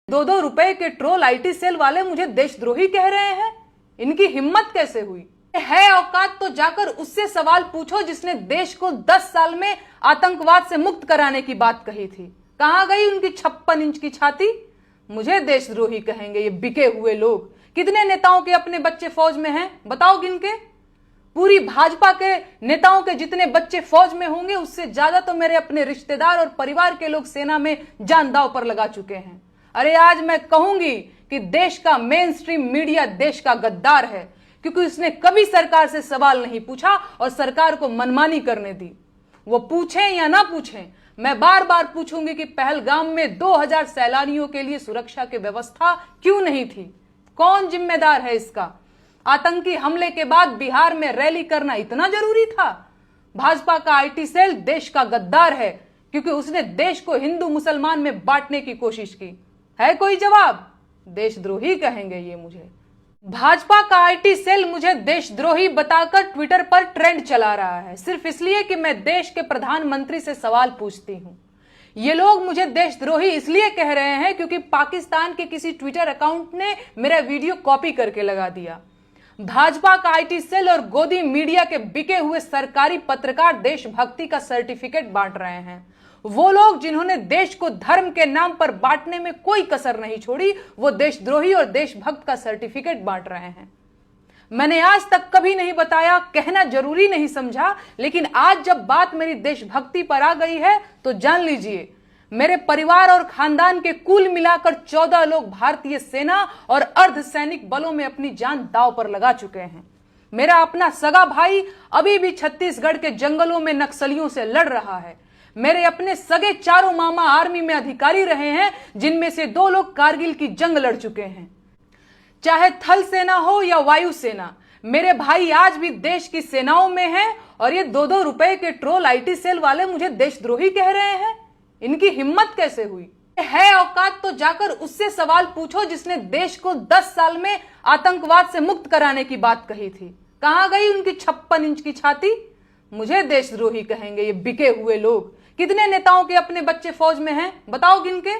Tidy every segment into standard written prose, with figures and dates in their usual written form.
दो रुपए के ट्रोल आईटी सेल वाले मुझे देशद्रोही कह रहे हैं। इनकी हिम्मत कैसे हुई? है औकात तो जाकर उससे सवाल पूछो जिसने देश को 10 साल में आतंकवाद से मुक्त कराने की बात कही थी। कहां गई उनकी 56 इंच की छाती? मुझे देशद्रोही कहेंगे ये बिके हुए लोग। कितने नेताओं के अपने बच्चे फौज में हैं? बताओ गिन के। पूरी भाजपा के नेताओं के जितने बच्चे फौज में होंगे उससे ज्यादा तो मेरे अपने रिश्तेदार और परिवार के लोग सेना में जान दांव पर लगा चुके हैं। अरे आज मैं कहूंगी कि देश का मेन स्ट्रीम मीडिया देश का गद्दार है, क्योंकि उसने कभी सरकार से सवाल नहीं पूछा और सरकार को मनमानी करने दी। वो पूछें या ना पूछें, मैं बार बार पूछूंगी कि पहलगाम में 2000 सैलानियों के लिए सुरक्षा की व्यवस्था क्यों नहीं थी? कौन जिम्मेदार है इसका? आतंकी हमले के बाद बिहार में रैली करना इतना जरूरी था? भाजपा का आईटी सेल देश का गद्दार है, क्योंकि उसने देश को हिंदू मुसलमान में बांटने की कोशिश की। है कोई जवाब? देशद्रोही कहेंगे ये मुझे। भाजपा का आईटी सेल मुझे देशद्रोही बताकर ट्विटर पर ट्रेंड चला रहा है, सिर्फ इसलिए कि मैं देश के प्रधानमंत्री से सवाल पूछती हूं। ये लोग मुझे देशद्रोही इसलिए कह रहे हैं क्योंकि पाकिस्तान के किसी ट्विटर अकाउंट ने मेरा वीडियो कॉपी करके लगा दिया। भाजपा का आईटी सेल और गोदी मीडिया के बिके हुए सरकारी पत्रकार देशभक्ति का सर्टिफिकेट बांट रहे हैं। वो लोग जिन्होंने देश को धर्म के नाम पर बांटने में कोई कसर नहीं छोड़ी, वो देशद्रोही और देशभक्त का सर्टिफिकेट बांट रहे हैं। मैंने आज तक कभी नहीं बताया, कहना जरूरी नहीं समझा, लेकिन आज जब बात मेरी देशभक्ति पर आ गई है तो जान लीजिए, मेरे परिवार और खानदान के कुल मिलाकर 14 लोग भारतीय सेना और अर्धसैनिक बलों में अपनी जान दांव पर लगा चुके हैं। मेरा अपना सगा भाई अभी भी छत्तीसगढ़ के जंगलों में नक्सलियों से लड़ रहा है। मेरे अपने सगे चारों मामा आर्मी में अधिकारी रहे हैं, जिनमें से 2 लोग कारगिल की जंग लड़ चुके हैं। चाहे थल सेना हो या वायु सेना, मेरे भाई आज भी देश की सेनाओं में हैं और ये 2 रुपए के ट्रोल आईटी सेल वाले मुझे देशद्रोही कह रहे हैं। इनकी हिम्मत कैसे हुई? है औकात तो जाकर उससे सवाल पूछो जिसने देश को 10 साल में आतंकवाद से मुक्त कराने की बात कही थी। कहां गई उनकी 56 इंच की छाती? मुझे देशद्रोही कहेंगे ये बिके हुए लोग। कितने नेताओं के अपने बच्चे फौज में हैं? बताओ गिन के।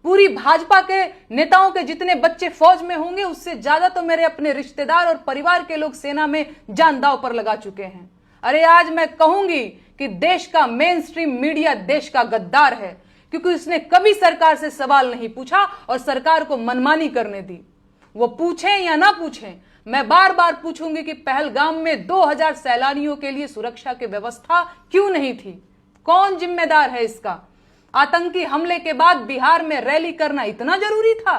पूरी भाजपा के नेताओं के जितने बच्चे फौज में होंगे उससे ज्यादा तो मेरे अपने रिश्तेदार और परिवार के लोग सेना में जान दांव पर लगा चुके हैं। अरे आज मैं कहूंगी कि देश का मेन स्ट्रीम मीडिया देश का गद्दार है, क्योंकि उसने कभी सरकार से सवाल नहीं पूछा और सरकार को मनमानी करने दी। वो पूछें या ना पूछें, मैं बार बार पूछूंगी कि पहलगाम में 2000 सैलानियों के लिए सुरक्षा की व्यवस्था क्यों नहीं थी? कौन जिम्मेदार है इसका? आतंकी हमले के बाद बिहार में रैली करना इतना जरूरी था?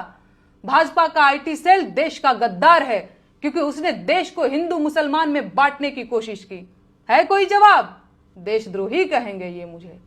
भाजपा का आईटी सेल देश का गद्दार है, क्योंकि उसने देश को हिंदू मुसलमान में बांटने की कोशिश की। है कोई जवाब? देशद्रोही कहेंगे ये मुझे।